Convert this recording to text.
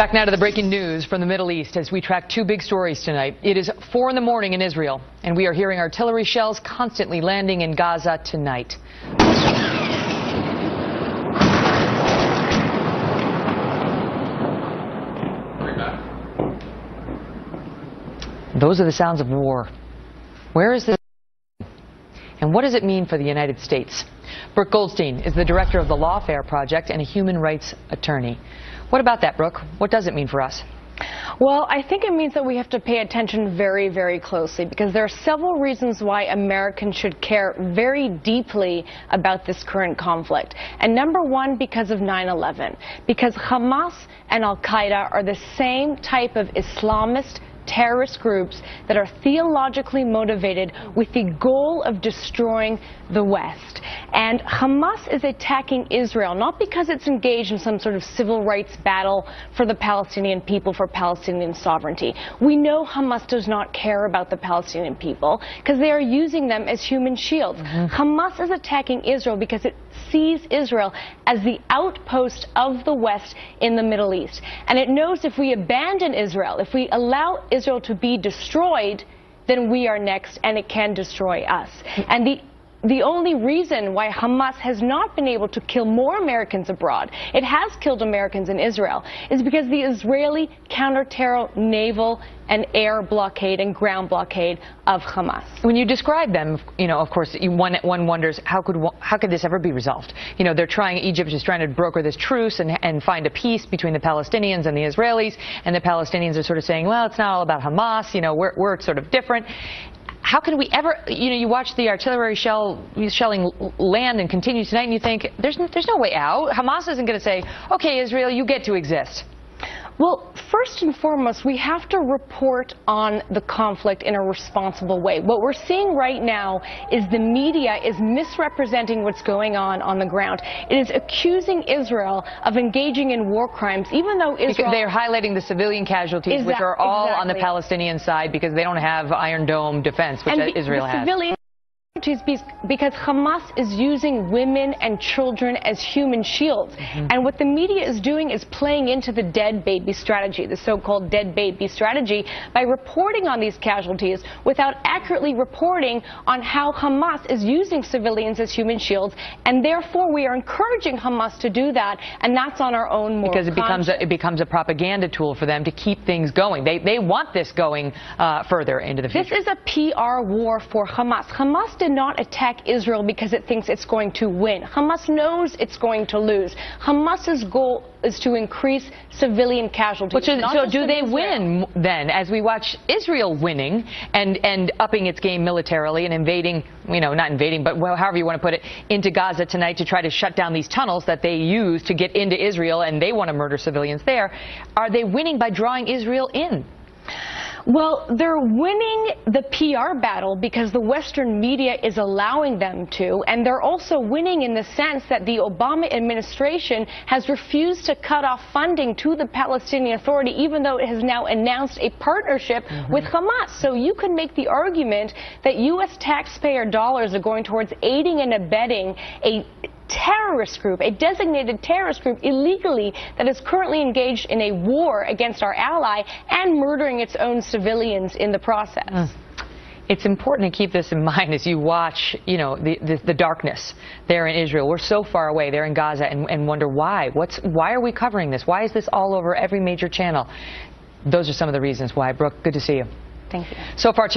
Back now to the breaking news from the Middle East as we track two big stories tonight. It is 4 in the morning in Israel, and we are hearing artillery shells constantly landing in Gaza tonight. Those are the sounds of war. Where is this, and what does it mean for the United States? Brooke Goldstein is the director of the Lawfair project and a human rights attorney. What about that, Brooke? What does it mean for us? Well, I think it means that we have to pay attention very, very closely, because there are several reasons why Americans should care very deeply about this current conflict. And number one, because of 9/11. Because Hamas and Al-Qaeda are the same type of Islamist terrorist groups that are theologically motivated with the goal of destroying the West. And Hamas is attacking Israel not because it's engaged in some sort of civil rights battle for the Palestinian people, for Palestinian sovereignty. We know Hamas does not care about the Palestinian people because they are using them as human shields. Hamas is attacking Israel because it sees Israel as the outpost of the West in the Middle East. And it knows if we abandon Israel, if we allow Israel to be destroyed, then we are next and it can destroy us. And the only reason why Hamas has not been able to kill more Americans abroad, it has killed Americans in Israel, is because the Israeli counter-terror naval and air blockade and ground blockade of Hamas. When you describe them, you know, of course, one wonders how could this ever be resolved? You know, Egypt is trying to broker this truce and find a peace between the Palestinians and the Israelis, and the Palestinians are sort of saying, well, it's not all about Hamas, you know, we're sort of different. How can we ever, you know, you watch the artillery shelling land and continue tonight and you think, there's no way out. Hamas isn't going to say, okay, Israel, you get to exist. Well, first and foremost, we have to report on the conflict in a responsible way. What we're seeing right now is the media is misrepresenting what's going on the ground. It is accusing Israel of engaging in war crimes, even though Israel... They're highlighting the civilian casualties, which are all on the Palestinian side because they don't have Iron Dome defense, which Israel has. Because Hamas is using women and children as human shields. And what the media is doing is playing into the dead baby strategy, the so-called dead baby strategy, by reporting on these casualties without accurately reporting on how Hamas is using civilians as human shields. And therefore, we are encouraging Hamas to do that, and that's on our own moral conscience. Because it becomes a propaganda tool for them to keep things going. They want this going further into the future. This is a PR war for Hamas. Hamas did not attack Israel because it thinks it's going to win. Hamas knows it's going to lose. Hamas's goal is to increase civilian casualties. So do they win then, as we watch Israel winning and upping its game militarily and invading, you know, not invading, but however you want to put it, into Gaza tonight to try to shut down these tunnels that they use to get into Israel, and they want to murder civilians there. Are they winning by drawing Israel in? Well, they're winning the PR battle because the Western media is allowing them to, and they're also winning in the sense that the Obama administration has refused to cut off funding to the Palestinian Authority, even though it has now announced a partnership with Hamas. So you could make the argument that U.S. taxpayer dollars are going towards aiding and abetting a terrorist group, a designated terrorist group illegally that is currently engaged in a war against our ally and murdering its own civilians in the process. It's important to keep this in mind as you watch, you know, the darkness there in Israel. We're so far away there in Gaza and wonder why. Why are we covering this? Why is this all over every major channel? Those are some of the reasons why. Brooke, good to see you. Thank you. So far